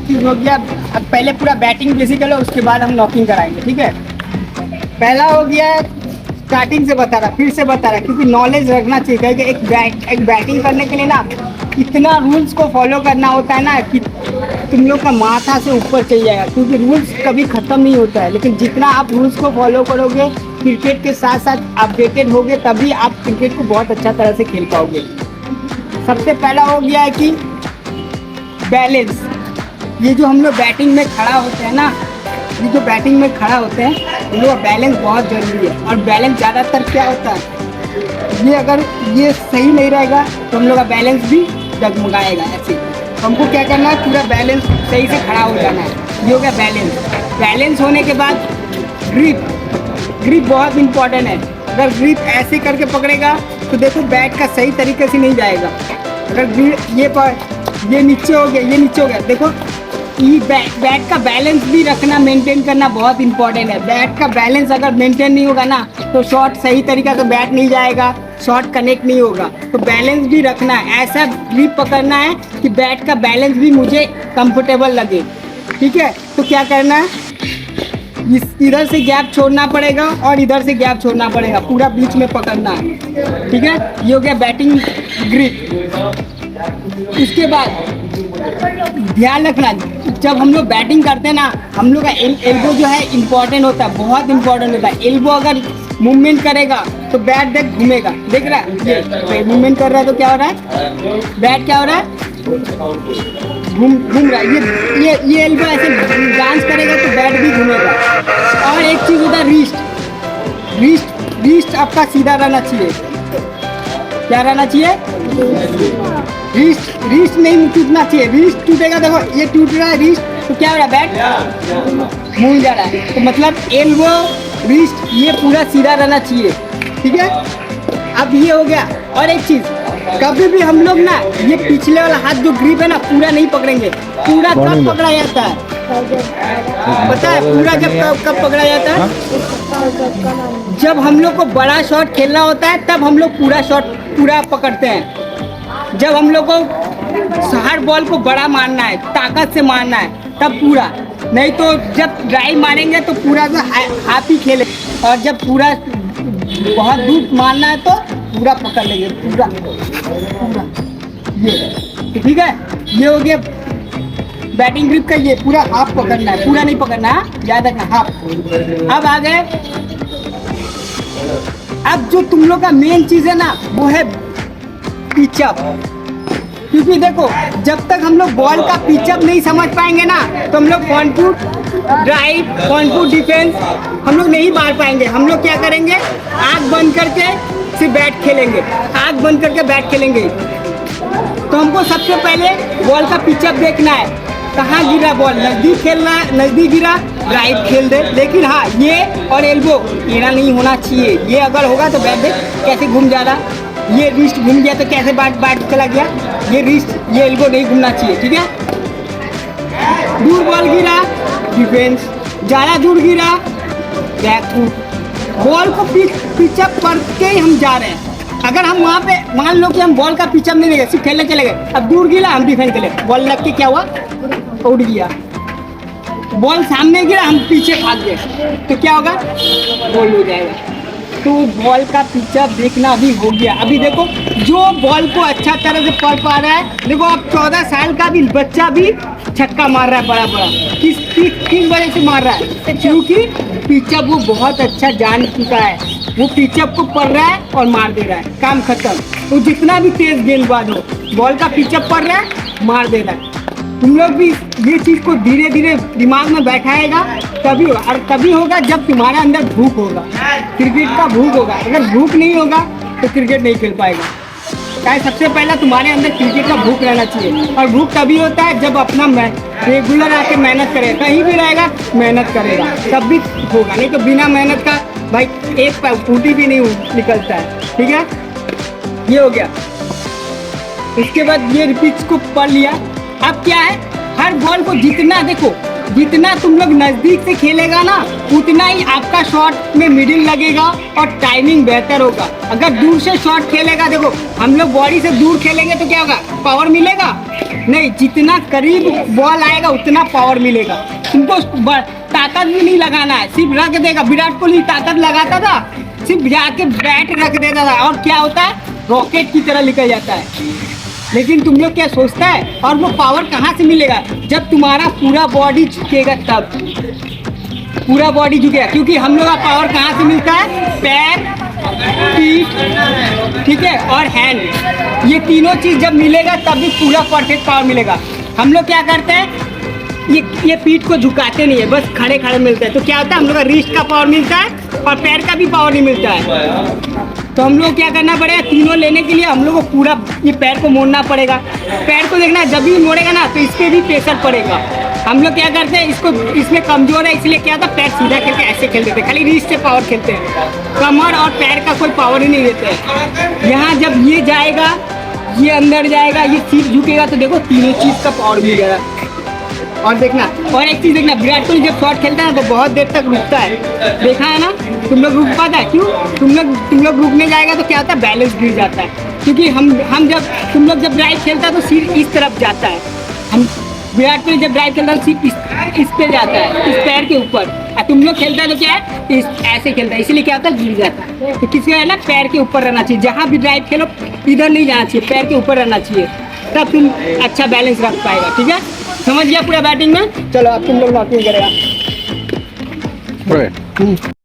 चीज़ हो गया। अब पहले पूरा बैटिंग बेसिक कर लो, उसके बाद हम नॉकिंग कराएंगे, ठीक है। पहला हो गया स्टार्टिंग से बता रहा, फिर से बता रहा, क्योंकि नॉलेज रखना चाहिए कि एक बैटिंग करने के लिए ना इतना रूल्स को फॉलो करना होता है ना कि तुम लोग का माथा से ऊपर चल जाएगा, क्योंकि रूल्स कभी ख़त्म नहीं होता है। लेकिन जितना आप रूल्स को फॉलो करोगे, क्रिकेट के साथ साथ अपडेटेड होगे, तभी आप क्रिकेट को बहुत अच्छा तरह से खेल पाओगे। सबसे पहला हो गया है कि बैलेंस। ये जो हम लोग बैटिंग में खड़ा होते हैं ना, ये जो बैटिंग में खड़ा होते हैं, उन लोग का बैलेंस बहुत ज़रूरी है। और बैलेंस ज़्यादातर क्या होता है, ये अगर ये सही नहीं रहेगा तो हम लोग का बैलेंस भी डगमगाएगा। ऐसे हमको क्या करना है, पूरा बैलेंस सही से खड़ा हो जाना है। ये हो गया बैलेंस। बैलेंस होने के बाद ग्रिप। ग्रिप बहुत इंपॉर्टेंट है। अगर ग्रिप ऐसे करके पकड़ेगा तो देखो बैट का सही तरीके से नहीं जाएगा। अगर ग्रिप ये नीचे हो गया, ये नीचे हो गया, देखो ये बैट का बैलेंस भी रखना, मेंटेन करना बहुत इंपॉर्टेंट है। बैट का बैलेंस अगर मेंटेन नहीं होगा ना तो शॉट सही तरीका से बैट नहीं जाएगा, शॉट कनेक्ट नहीं होगा। तो बैलेंस भी रखना है, ऐसा ग्रिप पकड़ना है कि बैट का बैलेंस भी मुझे कंफर्टेबल लगे, ठीक है। तो क्या करना है, इधर से गैप छोड़ना पड़ेगा और इधर से गैप छोड़ना पड़ेगा, पूरा बीच में पकड़ना है, ठीक है। ये हो गया बैटिंग ग्रिप। उसके बाद ध्यान रखना, जब हम लोग बैटिंग करते हैं ना, हम लोग का एल्बो जो है इम्पोर्टेंट होता है, बहुत इंपॉर्टेंट होता है। एल्बो अगर मूवमेंट करेगा तो बैट देख घूमेगा, देख रहा है, ये मूवमेंट कर रहा है तो क्या हो रहा है, बैट क्या हो रहा है, घूम रहा है। ये एल्बो ऐसे डांस करेगा तो बैट भी घूमेगा। और एक चीज़ होता है रिस्ट। रिस्ट आपका सीधा रहना चाहिए। क्या रहना चाहिए, रिस्ट नहीं टूटना चाहिए। रिस्ट टूटेगा, देखो ये टूट रहा है रिस्ट, तो क्या हो रहा है, बैट मूव जा रहा है। तो मतलब एल्बो, रिस्ट ये पूरा सीधा रहना चाहिए, ठीक है। अब ये हो गया। और एक चीज़, कभी भी हम लोग ना ये पिछले वाला हाथ जो ग्रिप है ना पूरा नहीं पकड़ेंगे। पूरा कब पकड़ा जाता है पता है, पूरा जब कब पकड़ा जाता है, जब हम लोग को बड़ा शॉट खेलना होता है तब हम लोग पूरा शॉट पूरा पकड़ते हैं। जब हम लोग को हर बॉल को बड़ा मारना है, ताकत से मारना है, तब पूरा। नहीं तो जब ड्राइव मारेंगे तो पूरा तो हाथ ही खेले, और जब पूरा बहुत दूर मारना है तो पूरा पकड़ लेंगे, पूरा ये, ठीक है। ये हो गया बैटिंग ग्रिप का, ये पूरा हाफ पकड़ना है, पूरा नहीं पकड़ना है, याद रखना हाफ। अब आ गए, अब जो तुम लोग का मेन चीज़ है ना वो है पिचअप। क्योंकि देखो जब तक हम लोग बॉल का पिचअप नहीं समझ पाएंगे ना तो हम लोग front foot drive, front foot defence हम लोग नहीं मार पाएंगे। हम लोग क्या करेंगे, आँख बंद करके सिर्फ बैट खेलेंगे, आँख बंद करके बैट खेलेंगे। तो हमको सबसे पहले बॉल का पिचअप देखना है, कहाँ गिरा बॉल, नज़दीक खेलना है, नज़दीक गिरा ड्राइव खेल दे। लेकिन हाँ, ये और एल्बो टेढ़ा नहीं होना चाहिए। ये अगर होगा तो बैट देख कैसे घूम जा रहा, ये रिस्ट घूम गया तो कैसे बैट चला गया, ये रिस्ट, ये एल्बो नहीं घूमना चाहिए, ठीक है। दूर बॉल गिरा डिफेंस, ज़्यादा दूर गिरा बैक फुट। बॉल को पिचअप करके ही हम जा रहे हैं। अगर हम वहाँ पे मान लो कि हम बॉल का पिचअप नहीं देंगे, सिर्फ खेलने चले गए, अब दूर गिरा हम डिफेंस खेले, बॉल लग के क्या हुआ, उड़ गया। बॉल सामने गिरा हम पीछे भाग गए तो क्या होगा, गोल हो जाएगा। तो बॉल का पिचअप देखना अभी हो गया। अभी देखो जो बॉल को अच्छा तरह से पढ़ पा रहा है, देखो अब 14 साल का भी बच्चा भी छक्का मार रहा है बड़ा बड़ा। किस वजह से मार रहा है, क्योंकि पिचअप वो बहुत अच्छा जान चुका है, वो पिचअप को पढ़ रहा है और मार दे रहा है, काम खत्म। तो जितना भी तेज गेंदबाज हो, बॉल का पिचअप पढ़ रहा है, मार दे रहा है। तुम लोग भी ये चीज़ को धीरे धीरे दिमाग में बैठाएगा तभी होगा, और तभी होगा जब तुम्हारे अंदर भूख होगा, क्रिकेट का भूख होगा। अगर भूख नहीं होगा तो क्रिकेट नहीं खेल पाएगा। क्या सबसे पहला तुम्हारे अंदर क्रिकेट का भूख रहना चाहिए, और भूख तभी होता है जब अपना रेगुलर आके मेहनत करेगा, कहीं भी रहेगा मेहनत करेगा तब भी होगा, नहीं तो बिना मेहनत का भाई एक फूटी भी नहीं निकलता है, ठीक है। ये हो गया। इसके बाद ये पिच को पढ़ लिया। अब क्या है, हर बॉल को जितना देखो, जितना तुम लोग नज़दीक से खेलेगा ना उतना ही आपका शॉट में मिडिल लगेगा और टाइमिंग बेहतर होगा। अगर दूर से शॉट खेलेगा, देखो हम लोग बॉडी से दूर खेलेंगे तो क्या होगा, पावर मिलेगा, नहीं, जितना करीब बॉल आएगा उतना पावर मिलेगा तुमको। ताकत भी नहीं लगाना है, सिर्फ रख देगा। विराट कोहली ताकत लगाता था, सिर्फ जाके बैट रख देता था और क्या होता है, रॉकेट की तरह निकल जाता है। लेकिन तुम लोग क्या सोचता है, और वो पावर कहाँ से मिलेगा, जब तुम्हारा पूरा बॉडी झुकेगा तब। पूरा बॉडी झुकेगा, क्योंकि हम लोग का पावर कहाँ से मिलता है, पैर, पीठ, ठीक है, और हैंड। ये तीनों चीज़ जब मिलेगा तब भी पूरा परफेक्ट पावर मिलेगा। हम लोग क्या करते हैं, ये पीठ को झुकाते नहीं है, बस खड़े खड़े मिलते हैं। तो क्या होता है, हम लोग का रिस्ट का पावर मिलता है और पैर का भी पावर नहीं मिलता है। तो हम लोग क्या करना पड़ेगा, तीनों लेने के लिए हम लोग को पूरा ये पैर को मोड़ना पड़ेगा। पैर को देखना, जब भी मोड़ेगा ना तो इस पर भी प्रेशर पड़ेगा। हम लोग क्या करते हैं, इसको इसमें कमजोर है इसलिए क्या होता है, पैर सीधा करके ऐसे खेल देते हैं, खाली रिस्ट से पावर खेलते हैं, कमर और पैर का कोई पावर ही नहीं देते हैं। यहाँ जब ये जाएगा, ये अंदर जाएगा, ये सीट झुकेगा, तो देखो तीनों चीज़ का पावर मिल जाएगा। और देखना, और एक चीज़ देखना, विराट कोहली जब शॉट खेलता है ना तो बहुत देर तक रुकता है, देखा है ना। तुम लोग रुक पाता है, क्यों, तुम लोग रुकने जाएगा तो क्या होता है, बैलेंस गिर जाता है। क्योंकि हम जब तुम लोग जब ड्राइव खेलता है तो सिर इस तरफ जाता है, हम विराट कोहली जब ड्राइव खेलता है सिर्फ इस पे जाता है, इस पैर के ऊपर। और तुम लोग खेलता है तो क्या है, ऐसे खेलता है, इसलिए क्या होता है, गिर जाता है। तो किसी है ना, पैर के ऊपर रहना चाहिए, जहाँ भी ड्राइव खेलो इधर नहीं जाना चाहिए, पैर के ऊपर रहना चाहिए, तब तुम अच्छा बैलेंस रख पाएगा। ठीक है, समझ गया पूरा बैटिंग में। चलो अब तुम लोग नॉकिंग करेगा।